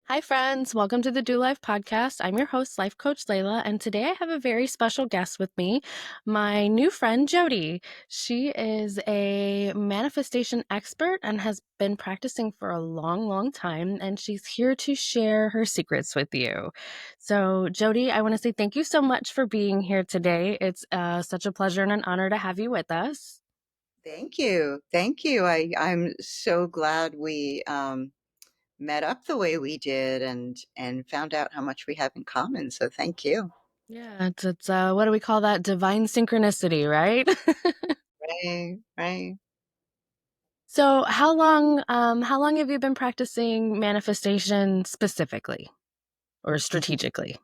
Hi, friends. Welcome to the Do Life podcast. I'm your host, Life Coach Layla, and today I have a very special guest with me, my new friend, Jodi. She is a manifestation expert and has been practicing for a long, long time, and she's here to share her secrets with you. So, Jodi, I want to say thank you so much for being here today. It's such a pleasure and an honor to have you with us. Thank you. Thank you. I'm so glad we met up the way we did and found out how much we have in common. So thank you. Yeah, it's what do we call that? Divine synchronicity, right? Right, right. So how long have you been practicing manifestation specifically or strategically?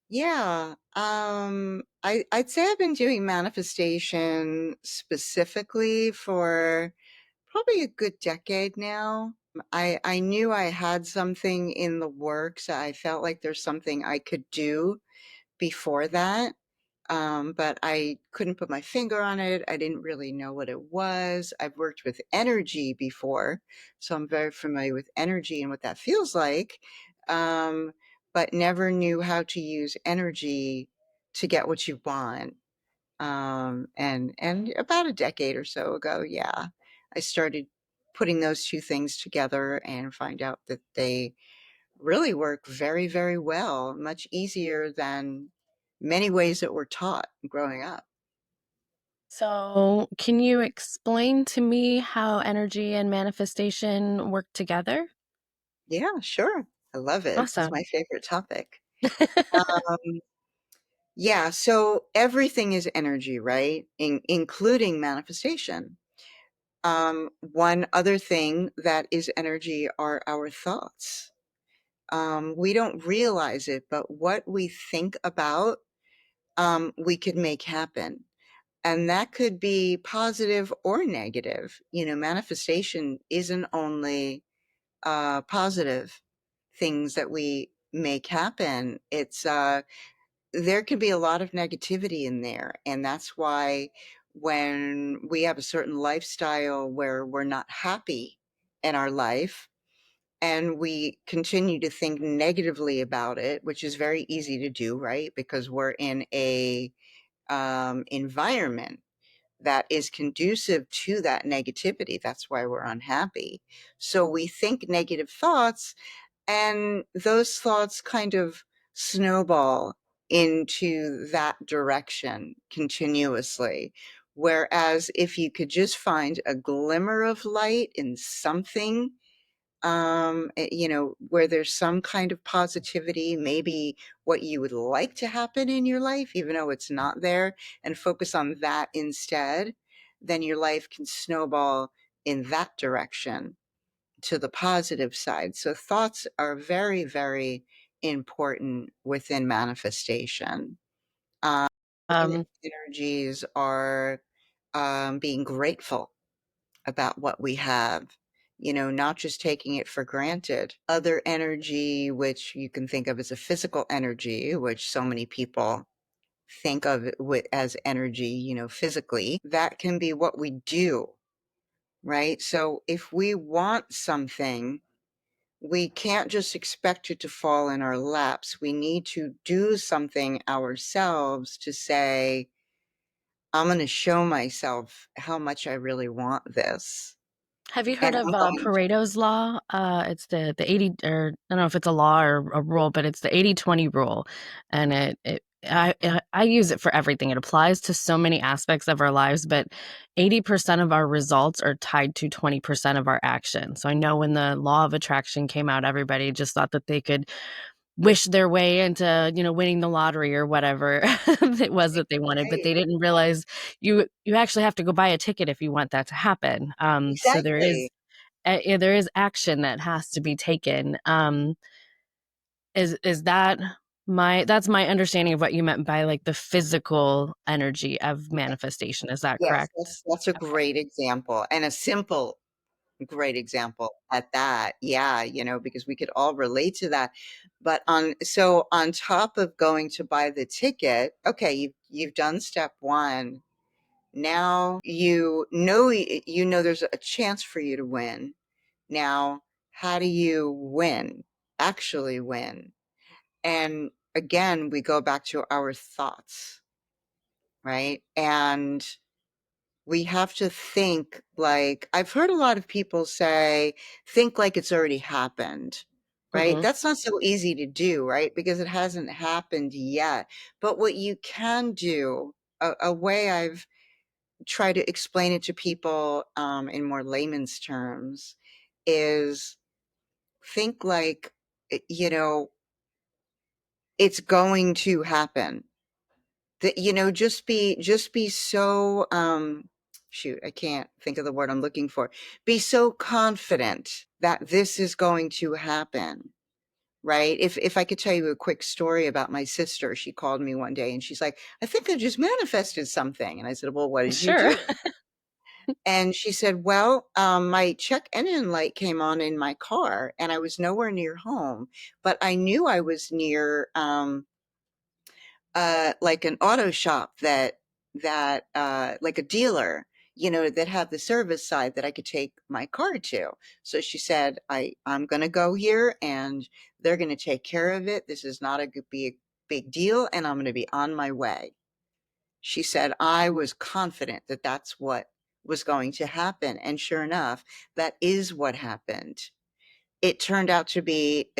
Yeah. I'd say I've been doing manifestation specifically for probably a good decade now. I knew I had something in the works. I felt like there's something I could do before that. But I couldn't put my finger on it. I didn't really know what it was. I've worked with energy before, so I'm very familiar with energy and what that feels like, um, but never knew how to use energy to get what you want. And about a decade or so ago, yeah, I started putting those two things together and find out that they really work very, very well, much easier than many ways that we're taught growing up. So, can you explain to me how energy and manifestation work together? Yeah, sure. I love it. It's Awesome. my favorite topic. Um, yeah, so everything is energy, right? Including manifestation. One other thing that is energy are our thoughts. We don't realize it, but what we think about, we could make happen. And that could be positive or negative. Manifestation isn't only positive things that we make happen. There could be a lot of negativity in there. And that's why when we have a certain lifestyle where we're not happy in our life and we continue to think negatively about it, which is very easy to do, right? Because we're in a environment that is conducive to that negativity. That's why we're unhappy. So we think negative thoughts, and those thoughts kind of snowball into that direction continuously. Whereas if you could just find a glimmer of light in something, where there's some kind of positivity, maybe what you would like to happen in your life, even though it's not there, and focus on that instead, then your life can snowball in that direction to the positive side. So thoughts are very, very important within manifestation. Um, Um, Energies are being grateful about what we have, not just taking it for granted. Other energy, which you can think of as a physical energy, which so many people think of it as energy, physically, that can be what we do, right? So if we want something, we can't just expect it to fall in our laps. We need to do something ourselves to say, I'm going to show myself how much I really want this. have you And heard of I'm going to. Pareto's law? It's the 80, or I don't know if it's a law or a rule, but it's the 80-20 rule. And I use it for everything. It applies to so many aspects of our lives, but 80% of our results are tied to 20% of our action. So I know when the law of attraction came out, everybody just thought that they could wish their way into, winning the lottery or whatever it was that they wanted, but Right. they didn't realize you actually have to go buy a ticket if you want that to happen. So Exactly. there is action that has to be taken. Is that that's my understanding of what you meant by like the physical energy of manifestation. Is that Yes, correct? that's a Okay. great example, and a simple, great example at that. Yeah, because we could all relate to that. But on top of going to buy the ticket, okay, you've done step one. Now you know there's a chance for you to win. Now, how do you win? actually win. And again, we go back to our thoughts, right? And we have to think like, I've heard a lot of people say, think like it's already happened, right? Hmm. That's not so easy to do, right? Because it hasn't happened yet. But what you can do, a way I've tried to explain it to people in more layman's terms, is think like, you know, it's going to happen. That, just be so, shoot, I can't think of the word I'm looking for. Be so confident that this is going to happen, right? If I could tell you a quick story about my sister, she called me one day and she's like, "I think I just manifested something." And I said, "Well, what did you Sure. do?" And she said, "Well, my check engine light came on in my car and I was nowhere near home, but I knew I was near, like an auto shop like a dealer, that had the service side that I could take my car to." So she said, I'm going to go here and they're going to take care of it. This is not a be a big deal, and I'm going to be on my way. She said, I was confident that that's what was going to happen. And sure enough, that is what happened. It turned out to be,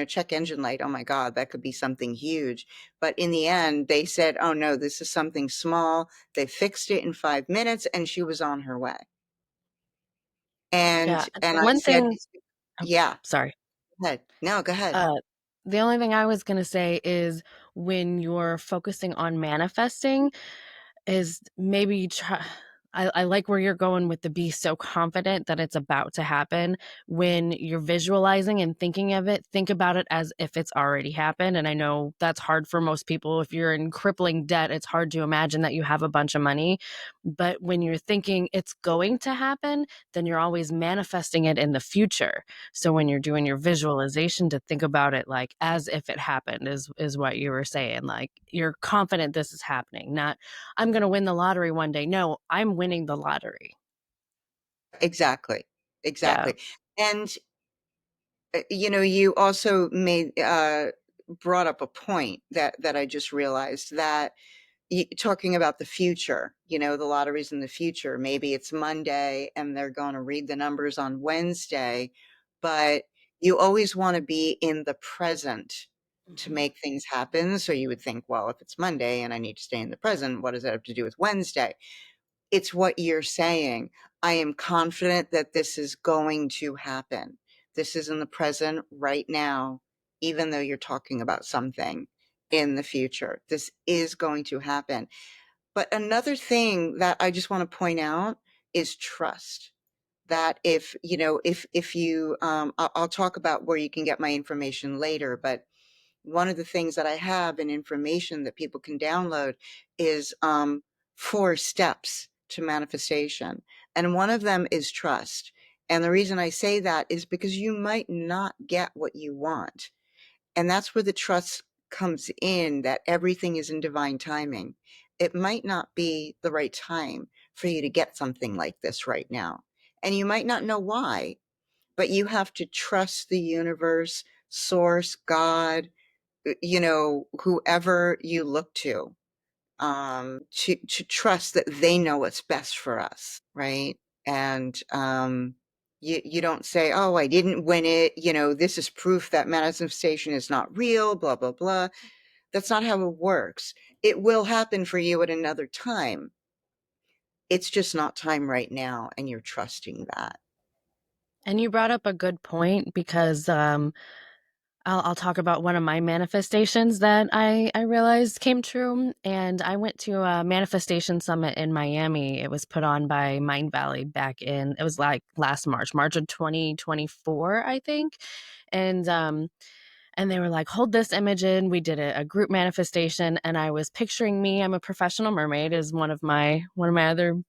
check engine light. Oh my God, that could be something huge. But in the end, they said, oh no, this is something small. They fixed it in 5 minutes and she was on her way. And Yeah. and The I one said, thing, oh, yeah, sorry. go ahead. No, go ahead. Uh, the only thing I was going to say is when you're focusing on manifesting, is maybe try. I like where you're going with the be so confident that it's about to happen. When you're visualizing and thinking of it, think about it as if it's already happened. And I know that's hard for most people. If you're in crippling debt, it's hard to imagine that you have a bunch of money. But when you're thinking it's going to happen, then you're always manifesting it in the future. So when you're doing your visualization, to think about it like as if it happened is what you were saying. Like you're confident this is happening, not I'm going to win the lottery one day. No, I'm winning the lottery. Exactly. Yeah. Exactly. And you also brought up a point that I just realized, that talking about the future, the lotteries in the future, maybe it's Monday and they're going to read the numbers on Wednesday, but you always want to be in the present to Mhm. make things happen. So you would think, well, if it's Monday and I need to stay in the present, what does that have to do with Wednesday? It's what you're saying. I am confident that this is going to happen. This is in the present right now, even though you're talking about something in the future. This is going to happen. But another thing that I just want to point out is trust. That if you, I'll talk about where you can get my information later, but one of the things that I have in information that people can download is 4 steps to manifestation. And one of them is trust. And the reason I say that is because you might not get what you want. And that's where the trust comes in, that everything is in divine timing. It might not be the right time for you to get something like this right now. And you might not know why, but you have to trust the universe, source, God, whoever you look to trust that they know what's best for us, right? And you don't say, "Oh, I didn't win it. This is proof that manifestation is not real." Blah blah blah. That's not how it works. It will happen for you at another time. It's just not time right now, and you're trusting that. And you brought up a good point because I'll talk about one of my manifestations that I realized came true. And I went to a manifestation summit in Miami. It was put on by Mind Valley back in, it was like last March, March of 2024, I think. And and they were like, hold this image in. We did a group manifestation, and I was picturing me. I'm a professional mermaid, is one of my other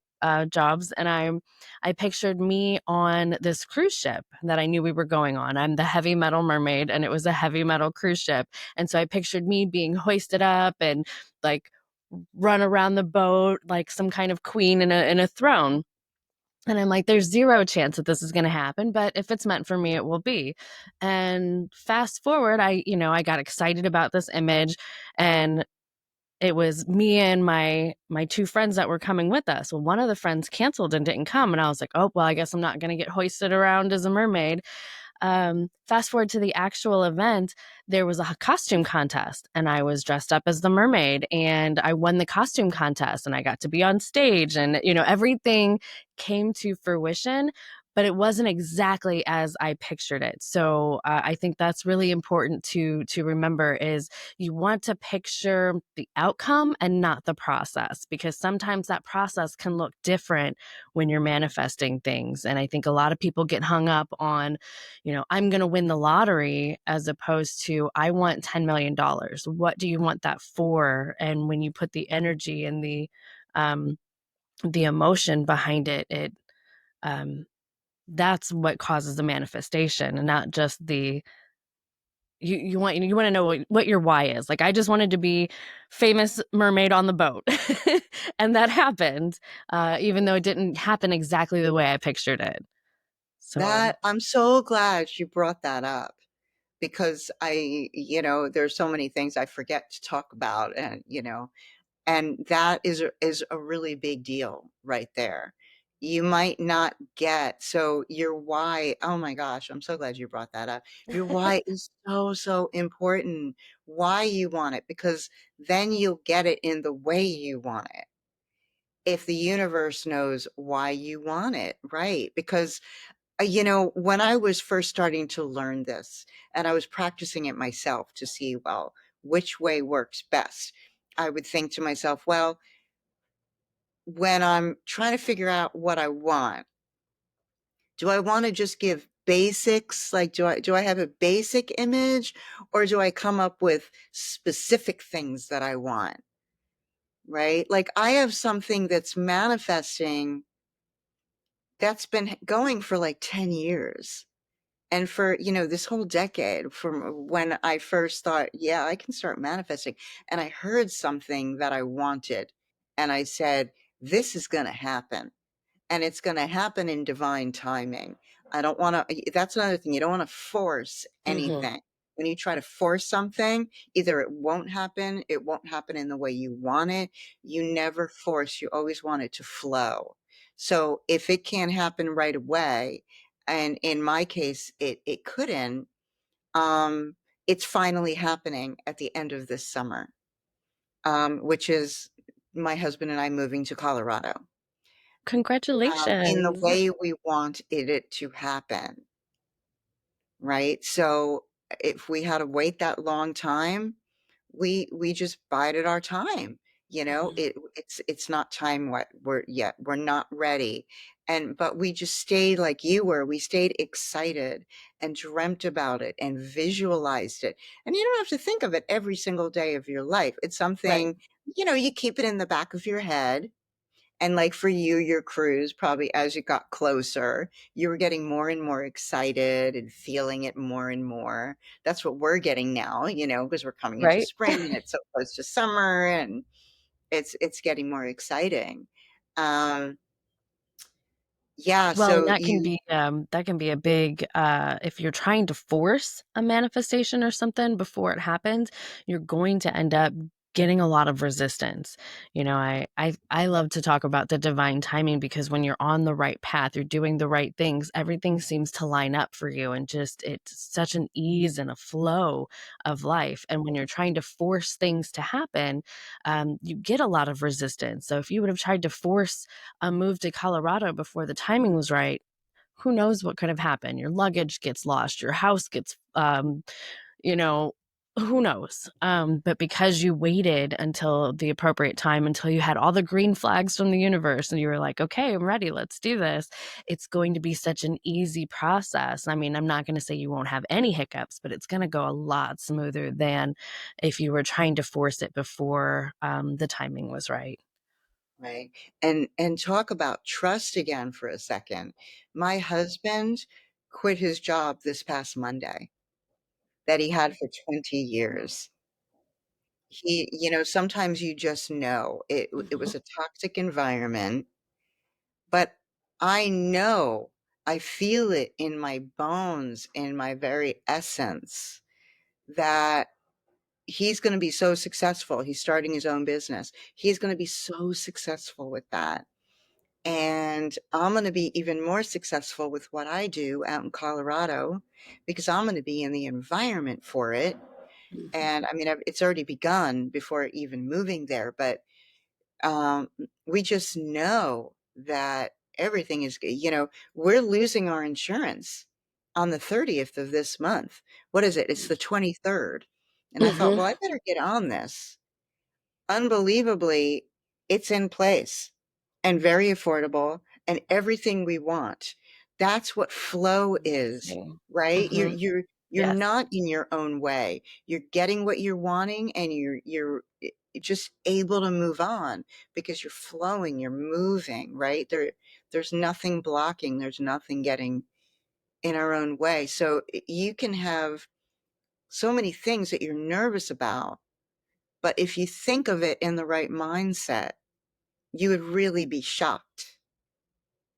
jobs, and I pictured me on this cruise ship that I knew we were going on. I'm the heavy metal mermaid, and it was a heavy metal cruise ship, and so I pictured me being hoisted up and like run around the boat like some kind of queen in a throne. And I'm like, there's zero chance that this is going to happen, but if it's meant for me, it will be. And fast forward, I got excited about this image, and it was me and my two friends that were coming with us. Well, one of the friends canceled and didn't come, and I was like, oh, well, I guess I'm not going to get hoisted around as a mermaid. Fast forward to the actual event, there was a costume contest, and I was dressed up as the mermaid, and I won the costume contest, and I got to be on stage, and everything came to fruition. But it wasn't exactly as I pictured it. So I think that's really important to remember is you want to picture the outcome and not the process, because sometimes that process can look different when you're manifesting things. And I think a lot of people get hung up on, I'm going to win the lottery as opposed to, I want $10 million. What do you want that for? And when you put the energy and the emotion behind it, um, that's what causes the manifestation, and not just you want to know what your why is. Like, I just wanted to be famous mermaid on the boat, and that happened, even though it didn't happen exactly the way I pictured it. So That I'm so glad you brought that up because there's so many things I forget to talk about, and that is a really big deal right there. You might not get, so your why, oh my gosh, I'm so glad you brought that up. Your why is so, so important. Why you want it, because then you'll get it in the way you want it. If the universe knows why you want it, right? Because when I was first starting to learn this and I was practicing it myself to see, well, which way works best, I would think to myself, well, when I'm trying to figure out what I want, do I want to just give basics? Like, do I have a basic image, or do I come up with specific things that I want? Right? Like, I have something that's manifesting that's been going for like 10 years. And for, this whole decade from when I first thought, yeah, I can start manifesting. And I heard something that I wanted. And I said, this is going to happen. And it's going to happen in divine timing. I don't want to, that's another thing. You don't want to force mhm, anything. When you try to force something, either it won't happen in the way you want it. You never force, you always want it to flow. So if it can't happen right away, and in my case, it couldn't, um, it's finally happening at the end of this summer, which is my husband and I moving to Colorado in the congratulations. way we want it to happen, right? So if we had to wait that long time, we just bided our time. Mhm. It's not time what we're not ready. But we just stayed like you were. We stayed excited and dreamt about it and visualized it. And you don't have to think of it every single day of your life. It's Right. something, you keep it in the back of your head. And like for you, your cruise, probably as you got closer, you were getting more and more excited and feeling it more and more. That's what we're getting now, because we're coming into Right. spring and it's so close to summer, and it's getting more exciting. Um, yeah, Well, and so that can be a big, if you're trying to force a manifestation or something before it happens, you're going to end up getting a lot of resistance. I love to talk about the divine timing, because when you're on the right path, you're doing the right things, everything seems to line up for you, and just it's such an ease and a flow of life. And when you're trying to force things to happen, you get a lot of resistance. So if you would have tried to force a move to Colorado before the timing was right, who knows what could have happened? Your luggage gets lost, your house gets, you know, who knows? But because you waited until the appropriate time, until you had all the green flags from the universe and you were like, okay, I'm ready, let's do this, it's going to be such an easy process. I mean, I'm not going to say you won't have any hiccups, but it's going to go a lot smoother than if you were trying to force it before the timing was right. right. And talk about trust again for a second. My husband quit his job this past Monday that he had for 20 years. Sometimes you just know it was Mhm. a toxic environment, but I know, I feel it in my bones, in my very essence, that he's going to be so successful. He's starting his own business. He's going to be so successful with that. And I'm going to be even more successful with what I do out in Colorado because I'm going to be in the environment for it. And I mean, it's already begun before even moving there, but um, we just know that everything is, we're losing our insurance on the 30th of this month. What is it? It's the 23rd. And I thought, Hmm. well, I better get on this. Unbelievably, it's in place and very affordable and everything we want. That's what flow is, Amazing. right? You're Hmm. you're Yes. not in your own way. You're getting what you're wanting and you're just able to move on because you're flowing, you're moving, right? There's nothing blocking, there's nothing getting in our own way. So you can have so many things that you're nervous about, but if you think of it in the right mindset, you would really be shocked.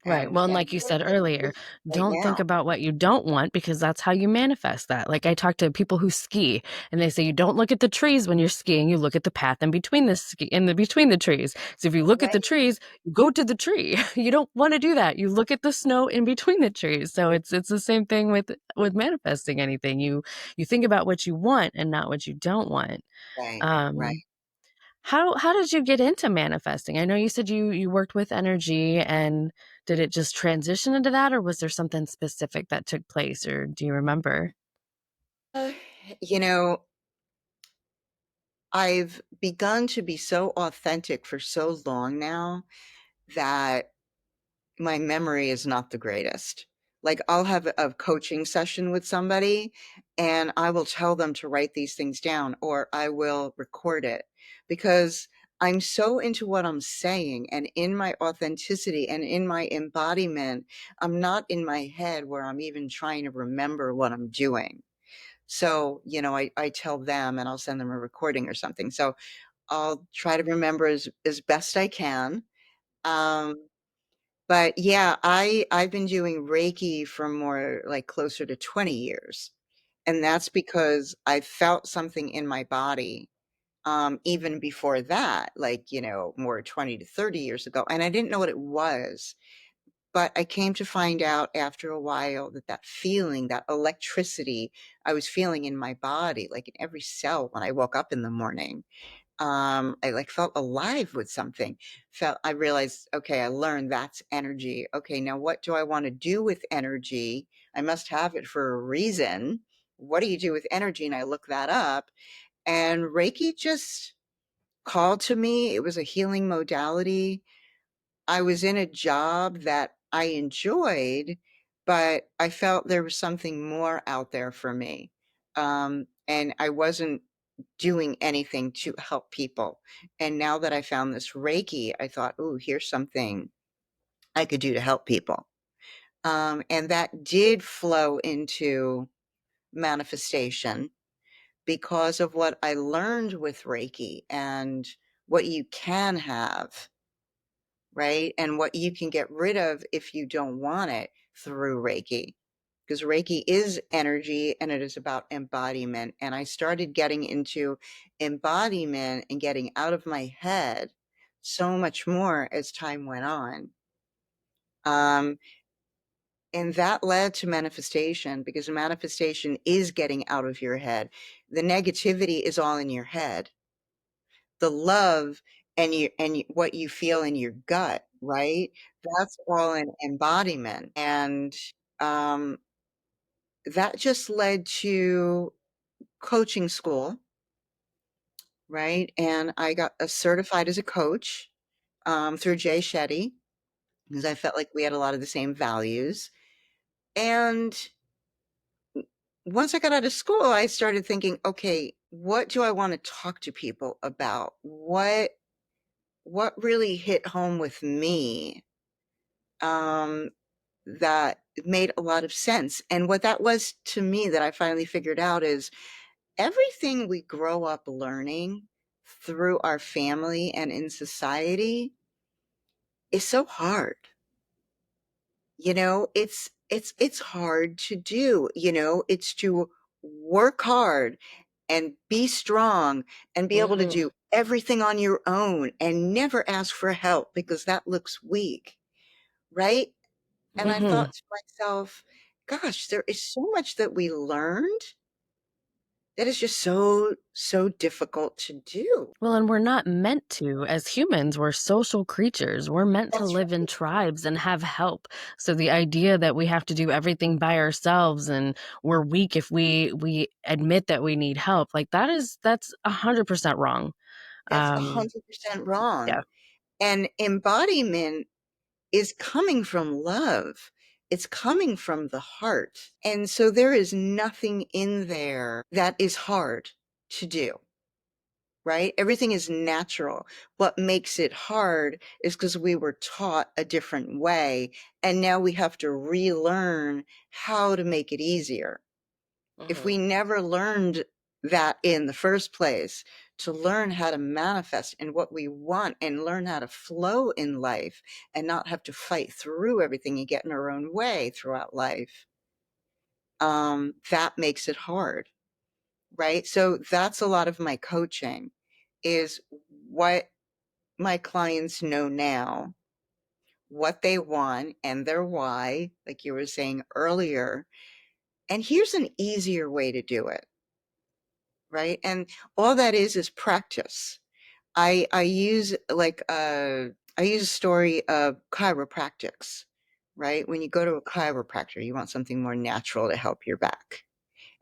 Right. And Well, and and like you said earlier, right don't think now, about what you don't want because that's how you manifest that. Like I talk to people who ski and they say you don't look at the trees when you're skiing, you look at the path in between the between the trees. So if you look at the right, trees, you go to the tree. You don't want to do that. You look at the snow in between the trees. So it's the same thing with manifesting anything. You think about what you want and not what you don't want. right, right. Um how did you get into manifesting? I know you said you worked with energy and did it just transition into that or was there something specific that took place or do you remember? Uh, you know, I've begun to be so authentic for so long now that my memory is not the greatest. Like, I'll have a coaching session with somebody, and I will tell them to write these things down, or I will record it because I'm so into what I'm saying and in my authenticity and in my embodiment. I'm not in my head where I'm even trying to remember what I'm doing. So, I tell them and I'll send them a recording or something. So I'll try to remember as best I can. Um, but yeah, I've been doing Reiki for more like closer to 20 years. And that's because I felt something in my body even before that, like, more 20 to 30 years ago. And I didn't know what it was. But I came to find out after a while that that feeling, that electricity I was feeling in my body, like in every cell when I woke up in the morning, I like felt alive with something. I realized, okay, I learned that's energy. Okay, now what do I want to do with energy? I must have it for a reason. What do you do with energy? And I looked that up, and Reiki just called to me. It was a healing modality. I was in a job that I enjoyed, but I felt there was something more out there for me. And I wasn't doing anything to help people. And now that I found this Reiki, I thought, "Ooh, here's something I could do to help people." And that did flow into manifestation because of what I learned with Reiki and what you can have, right? And what you can get rid of if you don't want it through Reiki. Because Reiki is energy and it is about embodiment. And I started getting into embodiment and getting out of my head so much more as time went on. Um, and that led to manifestation because manifestation is getting out of your head. The negativity is all in your head. The love what you feel in your gut, right? That's all an embodiment. And um, that just led to coaching school, right? And I got certified as a coach through Jay Shetty because I felt like we had a lot of the same values. And once I got out of school, I started thinking, okay, what do I want to talk to people about? What really hit home with me? Um, that made a lot of sense. And what that was to me that I finally figured out is everything we grow up learning through our family and in society is so hard. it's hard to do, it's to work hard and be strong and be able to Hmm. do everything on your own and never ask for help because that looks weak, right? And I Hmm. thought to myself, gosh, there is so much that we learned that is just so difficult to do. Well, and we're not meant to. As humans, we're social creatures. We're meant to That's live in right. tribes and have help. So the idea that we have to do everything by ourselves and we're weak if we admit that we need help, like that's 100% wrong. That's Um, 100% wrong. yeah. And embodiment is coming from love. It's coming from the heart. And so there is nothing in there that is hard to do, right? Everything is natural. What makes it hard is because we were taught a different way. And now we have to relearn how to make it easier. If Hmm. we never learned that in the first place, to learn how to manifest in what we want and learn how to flow in life and not have to fight through everything and get in our own way throughout life, that makes it hard, right? So that's a lot of my coaching is what my clients know now, what they want and their why, like you were saying earlier. And here's an easier way to do it, right? And all that is practice. I use I use a story of chiropractics, right? When you go to a chiropractor, you want something more natural to help your back.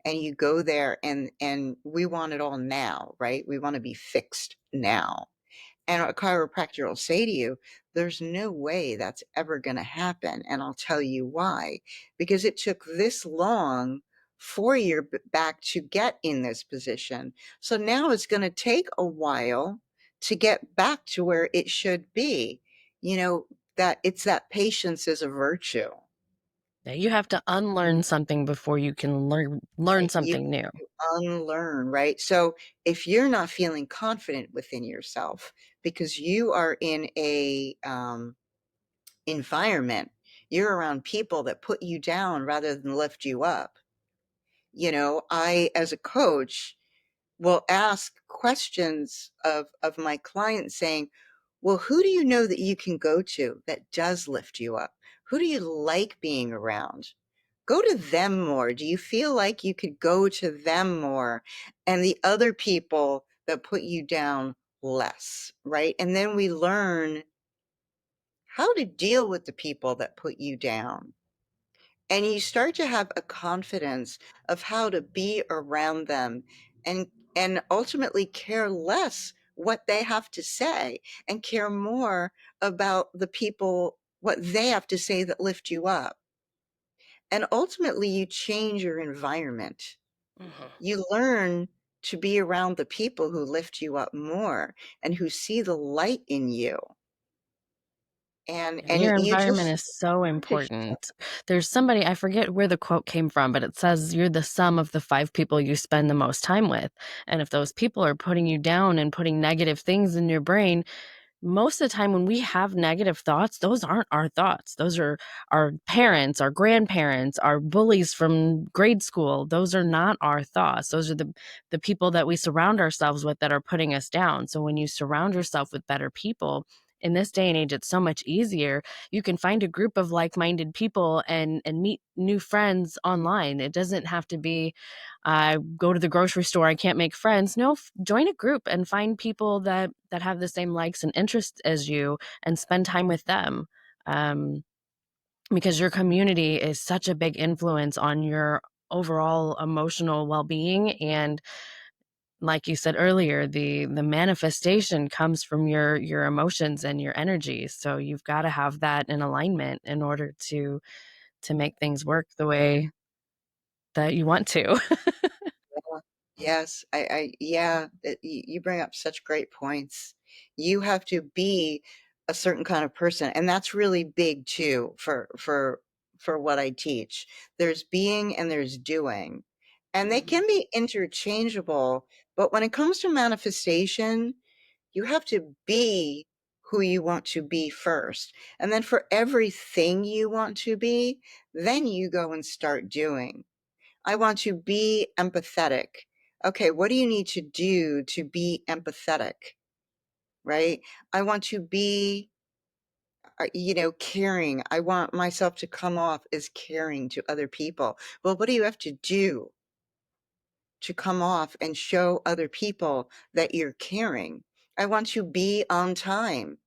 And you go there and we want it all now, right? We want to be fixed now. And a chiropractor will say to you, there's no way that's ever going to happen. And I'll tell you why. Because it took this long for your back to get in this position. So now it's going to take a while to get back to where it should be. You know, that it's that patience is a virtue. Yeah, you have to unlearn something before you can learn Right? You something new. unlearn, right? So if you're not feeling confident within yourself because you are in a environment, you're around people that put you down rather than lift you up. I, as a coach, will ask questions of my clients saying, well, who do you know that you can go to that does lift you up? Who do you like being around? Go to them more. Do you feel like you could go to them more and the other people that put you down less, right? And then we learn how to deal with the people that put you down. And you start to have a confidence of how to be around them and ultimately care less what they have to say and care more about the people what they have to say that lift you up. And ultimately you change your environment. Mhm. You learn to be around the people who lift you up more and who see the light in you. And And your you environment just is so start to important. There's somebody, I forget where the quote came from, but it says you're the sum of the 5 people you spend the most time with. And if those people are putting you down and putting negative things in your brain, most of the time when we have negative thoughts, those aren't our thoughts. Those are our parents, our grandparents, our bullies from grade school. Those are not our thoughts. Those are the people that we surround ourselves with that are putting us down. So when you surround yourself with better people, in this day and age, it's so much easier. You can find a group of like-minded people and meet new friends online. It doesn't have to be I go to the grocery store, I can't make friends. No, join a group and find people that have the same likes and interests as you and spend time with them. Um, because your community is such a big influence on your overall emotional well-being, and like you said earlier, the manifestation comes from your emotions and your energies. So you've got to have that in alignment in order to make things work the way that you want to. yeah. Yes, yeah, you bring up such great points. You have to be a certain kind of person, and that's really big too for what I teach. There's being and there's doing, and they Mhm. can be interchangeable, but when it comes to manifestation, you have to be who you want to be first. And then for everything you want to be, then you go and start doing. I want to be empathetic. Okay, what do you need to do to be empathetic? Right? I want to be, caring. I want myself to come off as caring to other people. Well, what do you have to do to come off and show other people that you're caring? I want to be on time.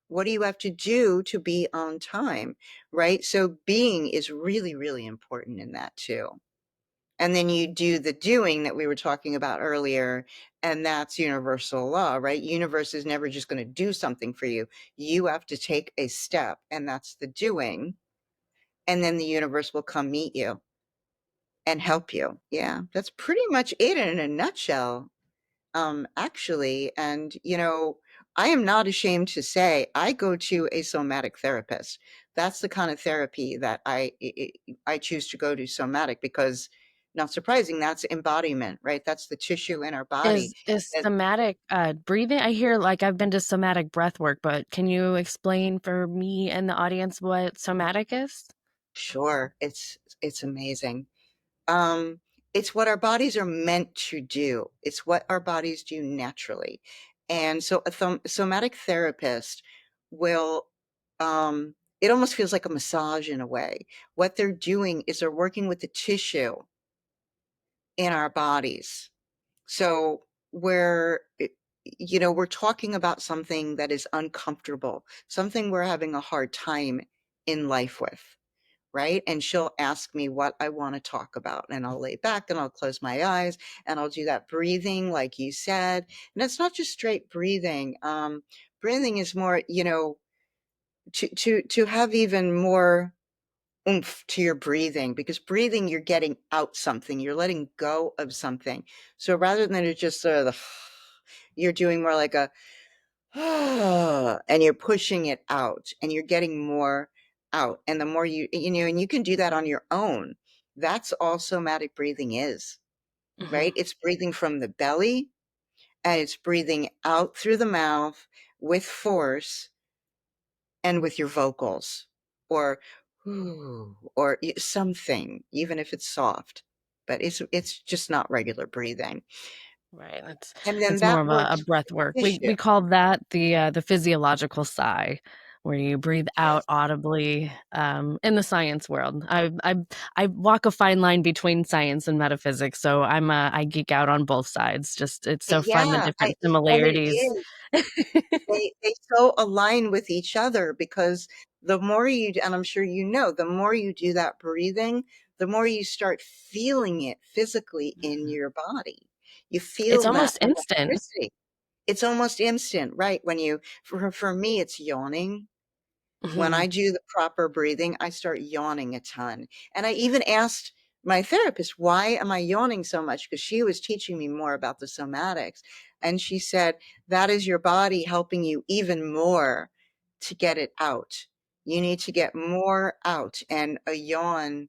What do you have to do to be on time? Right? So being is really, really important in that too. And then you do the doing that we were talking about earlier, and that's universal law, right? Universe is never just going to do something for you. You have to take a step, and that's the doing. And then the universe will come meet you and help you. Yeah, that's pretty much it in a nutshell, actually. And, I am not ashamed to say I go to a somatic therapist. That's the kind of therapy that I choose to go to, somatic, because not surprising, that's embodiment, right? That's the tissue in our body. Is That somatic breathing? I hear like I've been to somatic breath work, but can you explain for me and the audience what somatic is? sure, it's amazing. Um, it's what our bodies are meant to do. It's what our bodies do naturally. And so a somatic therapist will, it almost feels like a massage in a way. What they're doing is they're working with the tissue in our bodies. So we're, we're talking about something that is uncomfortable, something we're having a hard time in life with, right? And she'll ask me what I want to talk about. And I'll lay back and I'll close my eyes and I'll do that breathing, like you said. And it's not just straight breathing. Breathing is more, to have even more oomph to your breathing, because breathing, you're getting out something, you're letting go of something. So rather than it just sort of the, you're doing more like a, and you're pushing it out and you're getting more out. And the more and you can do that on your own. That's all somatic breathing is, Hmm. right? It's breathing from the belly and it's breathing out through the mouth with force and with your vocals, or or something, even if it's soft, but it's just not regular breathing. Right. And then That's more that of a works breath with work. the tissue. We call that the physiological sigh, where you breathe out Yes. audibly. In the science world, I walk a fine line between science and metaphysics, so I geek out on both sides. Just it's so fun the Yeah, different and it similarities. is. They so align with each other, because the more you d and I'm sure the more you do that breathing, the more you start feeling it physically in Mhm. your body. You It's feel that almost instant. electricity. It's almost instant, right? When you for me, it's yawning. When I Mhm. do the proper breathing, I start yawning a ton. And I even asked my therapist, why am I yawning so much? Because she was teaching me more about the somatics. And she said, that is your body helping you even more to get it out. You need to get more out, and a yawn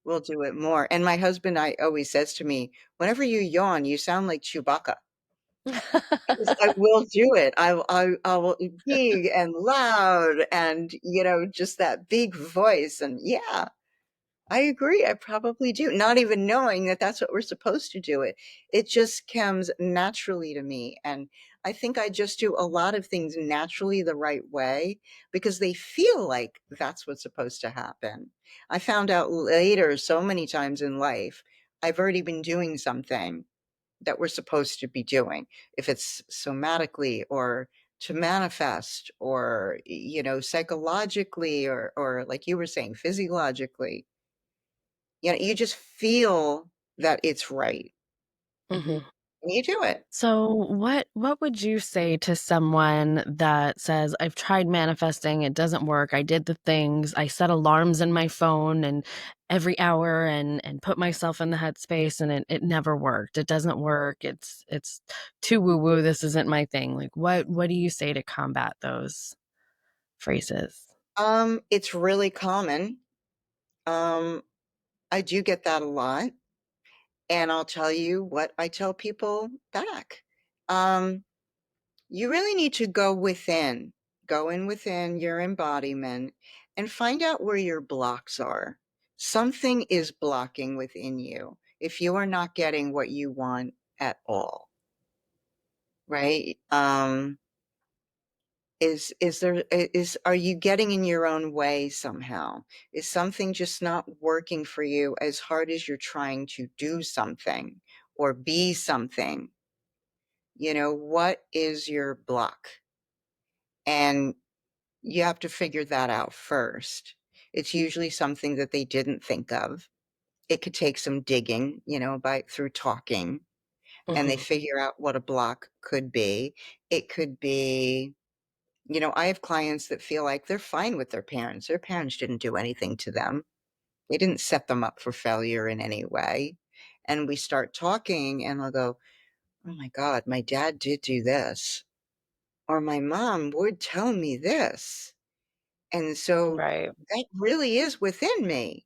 will do it more. And my husband always says to me, whenever you yawn, you sound like Chewbacca. Because I will do it. I will be big and loud and, just that big voice. And yeah, I agree. I probably do. Not even knowing that that's what we're supposed to do it. It just comes naturally to me. And I think I just do a lot of things naturally the right way because they feel like that's what's supposed to happen. I found out later so many times in life, I've already been doing something that we're supposed to be doing, if it's somatically or to manifest, or psychologically, or like you were saying, physiologically. You just feel that it's right. Mhm. And you do it. So, what would you say to someone that says, "I've tried manifesting, it doesn't work. I did the things, I set alarms in my phone and every hour and put myself in the headspace and it never worked. It doesn't work. It's too woo woo. This isn't my thing." Like what do you say to combat those phrases? It's really common. um I do get that a lot, and I'll tell you what I tell people back. um you really need to go within. go in within your embodiment and find out where your blocks are. Something is blocking within you if you are not getting what you want at all, right? Are you getting in your own way somehow? Is something just not working for you as hard as you're trying to do something or be something? What is your block? And you have to figure that out first. It's usually something that they didn't think of. It could take some digging, by through talking, and they Mhm. figure out what a block could be. It could be, I have clients that feel like they're fine with their parents. Their parents didn't do anything to them. They didn't set them up for failure in any way. And we start talking and they'll go, "Oh my God, my dad did do this." Or my mom would tell me this. And so Right. that really is within me.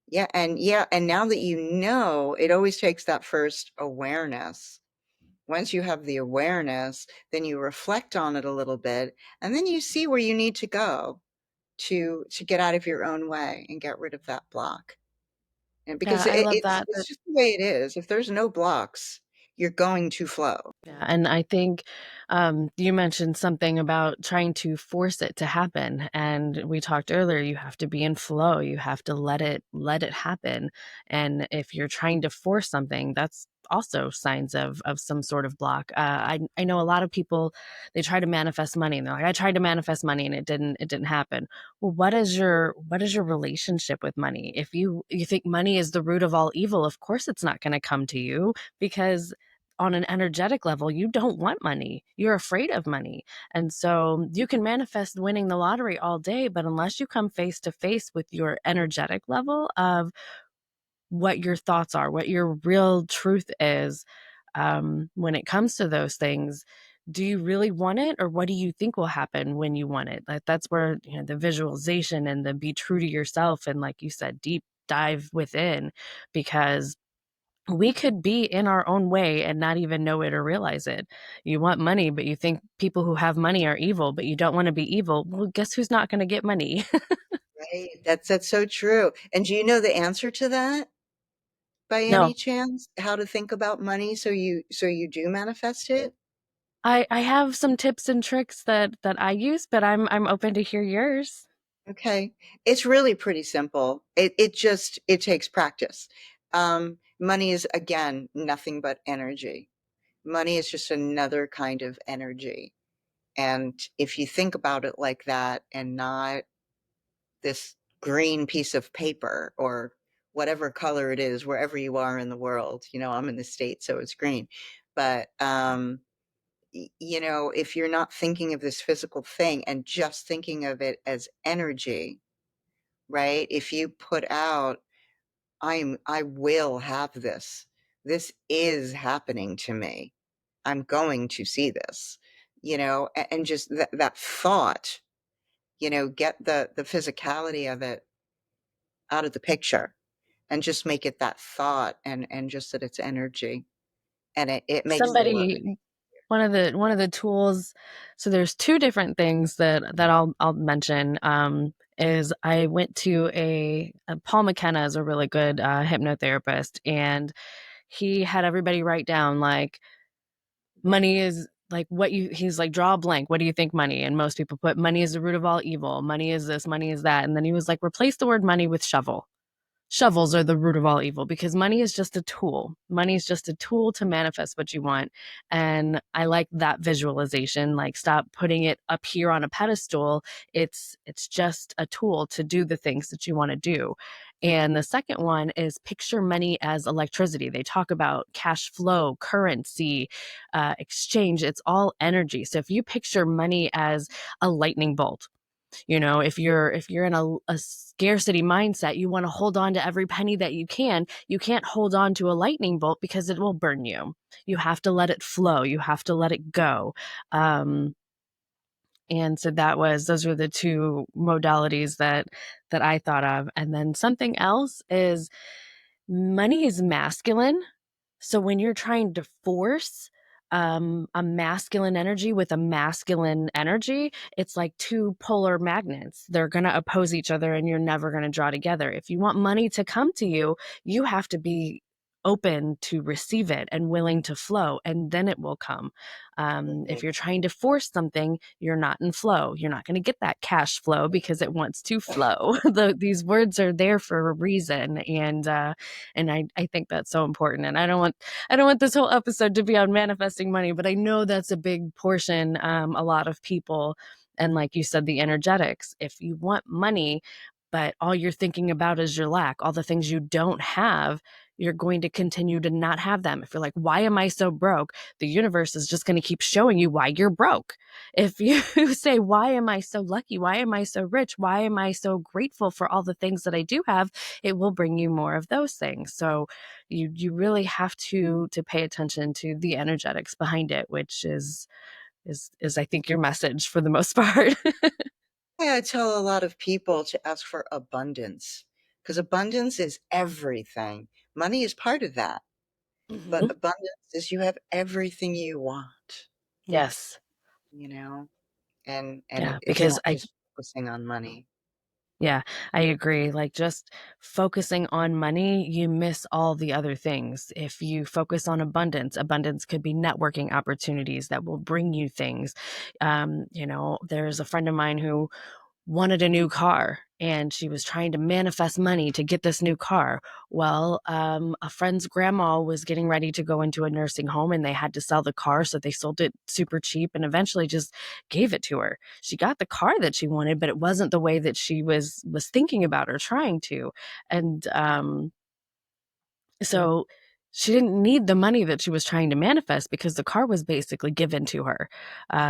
Yeah, and now that you know, it always takes that first awareness. Once you have the awareness, then you reflect on it a little bit, and then you see where you need to go to get out of your own way and get rid of that block. And Yeah, because I love it's that. it's just the way it is. If there's no blocks, you're going to flow. Yeah, and I think you mentioned something about trying to force it to happen, and we talked earlier. You have to be in flow. You have to let it happen. And if you're trying to force something, that's also signs of some sort of block. I know a lot of people, they try to manifest money, and they're like, I tried to manifest money and it didn't happen. Well, what is your relationship with money? If you think money is the root of all evil, of course it's not going to come to you, because on an energetic level, you don't want money. You're afraid of money. And so you can manifest winning the lottery all day, but unless you come face to face with your energetic level of what your thoughts are, what your real truth is, when it comes to those things, do you really want it, or what do you think will happen when you want it? Like, that's where, the visualization and the be true to yourself, and like you said, deep dive within, because we could be in our own way and not even know it or realize it. You want money, but you think people who have money are evil, but you don't want to be evil. Well, guess who's not going to get money? Right? That's so true. And do you know the answer to that by any No, chance? How to think about money so you do manifest it? I have some tips and tricks that I use, but I'm open to hear yours. Okay. It's really pretty simple. It takes practice. Money is, again, nothing but energy. Money is just another kind of energy. And if you think about it like that and not this green piece of paper or whatever color it is, wherever you are in the world, I'm in the States, so it's green. But, if you're not thinking of this physical thing and just thinking of it as energy, right? If you put out, I will have this. This is happening to me. I'm going to see this, and just that thought, get the physicality of it out of the picture and just make it that thought and just that it's energy. And it makes the world. Somebody one of the tools, so there's two different things that I'll mention, is I went to a Paul McKenna is a really good hypnotherapist, and he had everybody write down, like, money is like what you he's like, draw a blank, what do you think money? And most people put money is the root of all evil, money is this, money is that. And then he was like, replace the word money with shovel. Shovels are the root of all evil, because money is just a tool. Money is just a tool to manifest what you want. And I like that visualization. Like, stop putting it up here on a pedestal. It's just a tool to do the things that you want to do. And the second one is picture money as electricity. They talk about cash flow, currency, exchange. It's all energy. So if you picture money as a lightning bolt, if you're in a scarcity mindset, you want to hold on to every penny that you can't hold on to a lightning bolt because it will burn you. You have to let it flow, you have to let it go. And so those were the two modalities that I thought of. And then something else is, money is masculine. So when you're trying to force a masculine energy with a masculine energy, it's like two polar magnets. They're going to oppose each other and you're never going to draw together. If you want money to come to you, you have to be open to receive it and willing to flow, and then it will come. If Right. you're trying to force something, you're not in flow. You're not going to get that cash flow because it wants to flow. These words are there for a reason, and I think that's so important. And I don't want this whole episode to be on manifesting money, but I know that's a big portion. A lot of people, and like you said, the energetics. If you want money, but all you're thinking about is your lack, all the things you don't have, you're going to continue to not have them. If you're like, why am I so broke? The universe is just going to keep showing you why you're broke. If you say, why am I so lucky? Why am I so rich? Why am I so grateful for all the things that I do have? It will bring you more of those things. So you really have to pay attention to the energetics behind it, which is I think your message for the most part. Yeah, I tell a lot of people to ask for abundance because abundance is everything. Money is part of that, but Mhm. abundance is you have everything you want, Yes. you know, and Yeah, it's because not I just focusing on money. yeah, I agree. Like just focusing on money, you miss all the other things. If you focus on abundance, abundance could be networking opportunities that will bring you things. There's a friend of mine who wanted a new car and she was trying to manifest money to get this new car. Well, a friend's grandma was getting ready to go into a nursing home and they had to sell the car. So they sold it super cheap and eventually just gave it to her. She got the car that she wanted, but it wasn't the way that she was thinking about or trying to. And so she didn't need the money that she was trying to manifest because the car was basically given to her.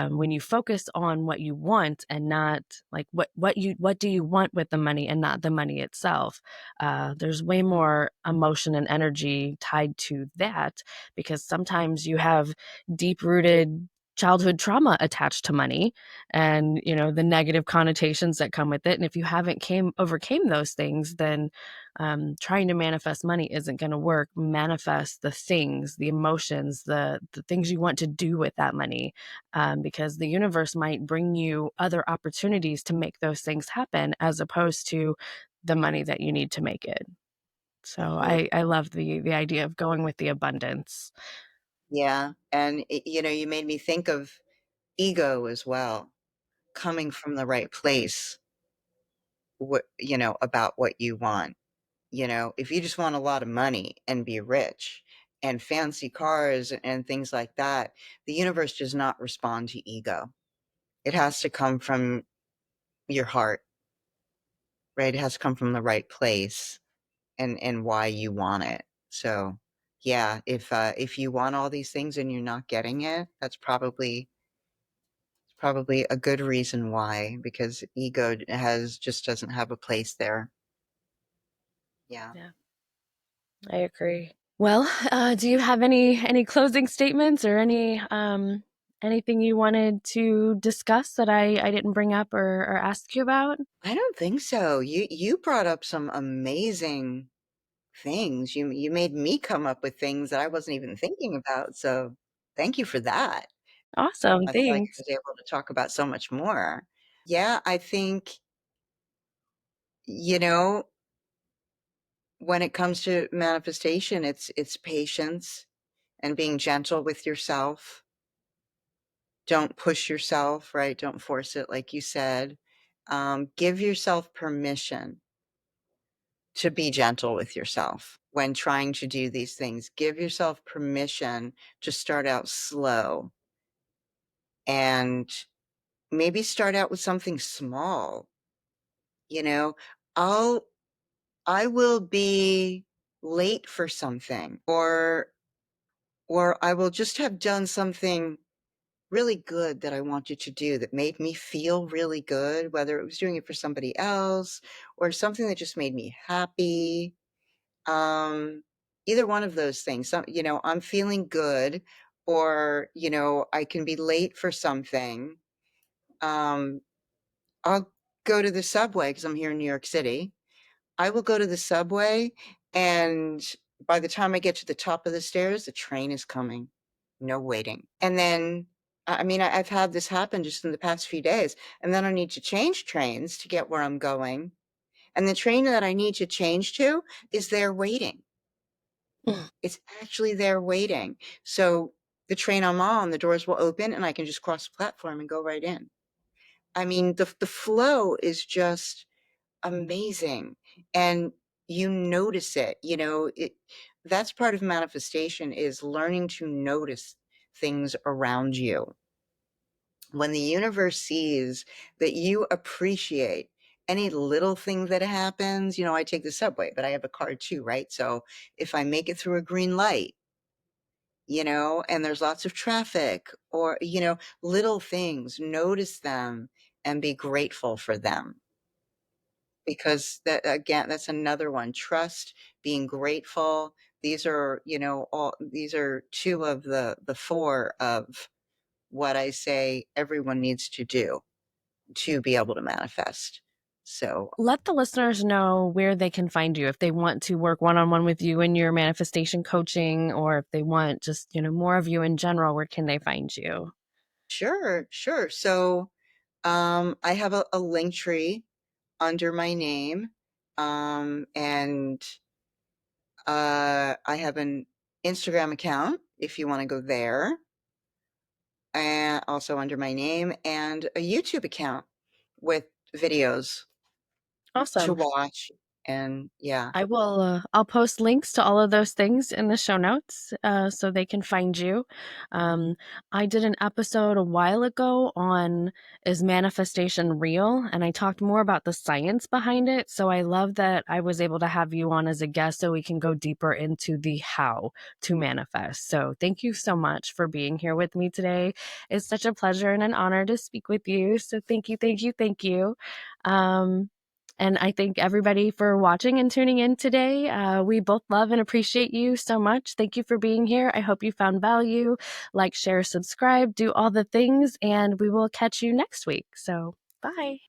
When you focus on what you want and not like what do you want with the money and not the money itself, there's way more emotion and energy tied to that because sometimes you have deep rooted childhood trauma attached to money and the negative connotations that come with it, and if you haven't came overcame those things, then trying to manifest money isn't going to work. Manifest the things, the emotions, the things you want to do with that money, because the universe might bring you other opportunities to make those things happen, as opposed to the money that you need to make it. So Hmm. I love the idea of going with the abundance. Yeah, and you made me think of ego as well, coming from the right place. What about what you want. If you just want a lot of money and be rich and fancy cars and things like that, the universe does not respond to ego. It has to come from your heart, right? It has to come from the right place and why you want it. So, yeah, if you want all these things and you're not getting it, that's probably a good reason why, because ego has just doesn't have a place there. Yeah. Yeah, I agree. Well, do you have any closing statements or anything you wanted to discuss that I didn't bring up or ask you about? I don't think so. You brought up some amazing things. You made me come up with things that I wasn't even thinking about. So thank you for that. Awesome, I feel like I thanks. was able to talk about so much more. Yeah, I think, you know, when it comes to manifestation, it's patience and being gentle with yourself. Don't push yourself, right? Don't force it, like you said. Give yourself permission to be gentle with yourself when trying to do these things. Give yourself permission to start out slow and maybe start out with something small. You know, I'll I will be late for something, or I will just have done something really good that I wanted to do that made me feel really good, whether it was doing it for somebody else or something that just made me happy. Um, Either one of those things. I'm feeling good, or, I can be late for something. Um, I'll go to the subway because I'm here in New York City. I will go to the subway, and by the time I get to the top of the stairs, the train is coming. no waiting. And then, I mean, I've had this happen just in the past few days, and then I need to change trains to get where I'm going. And the train that I need to change to is there waiting. It's actually there waiting. So the train I'm on, the doors will open and I can just cross the platform and go right in. I mean, the flow is just amazing. And you notice it, that's part of manifestation is learning to notice things around you. When the universe sees that you appreciate any little thing that happens, I take the subway, but I have a car too, right? So if I make it through a green light, and there's lots of traffic or, little things, notice them and be grateful for them. Because that, again, that's another one. Trust, being grateful. These are, these are two of the four of what I say everyone needs to do to be able to manifest. So Let the listeners know where they can find you if they want to work one-on-one with you in your manifestation coaching, or if they want just, more of you in general, where can they find you? sure, sure. So I have a link tree under my name. And I have an Instagram account if you want to go there, and also under my name, and a YouTube account with videos to Awesome. watch. And yeah, I'll post links to all of those things in the show notes so they can find you. Um, I did an episode a while ago on is manifestation real? And I talked more about the science behind it. So I love that I was able to have you on as a guest so we can go deeper into the how to manifest. So thank you so much for being here with me today. It's such a pleasure and an honor to speak with you. So thank you, thank you, thank you. Um, and I thank everybody for watching and tuning in today. We both love and appreciate you so much. Thank you for being here. I hope you found value. Like, share, subscribe, do all the things, and we will catch you next week. So, bye.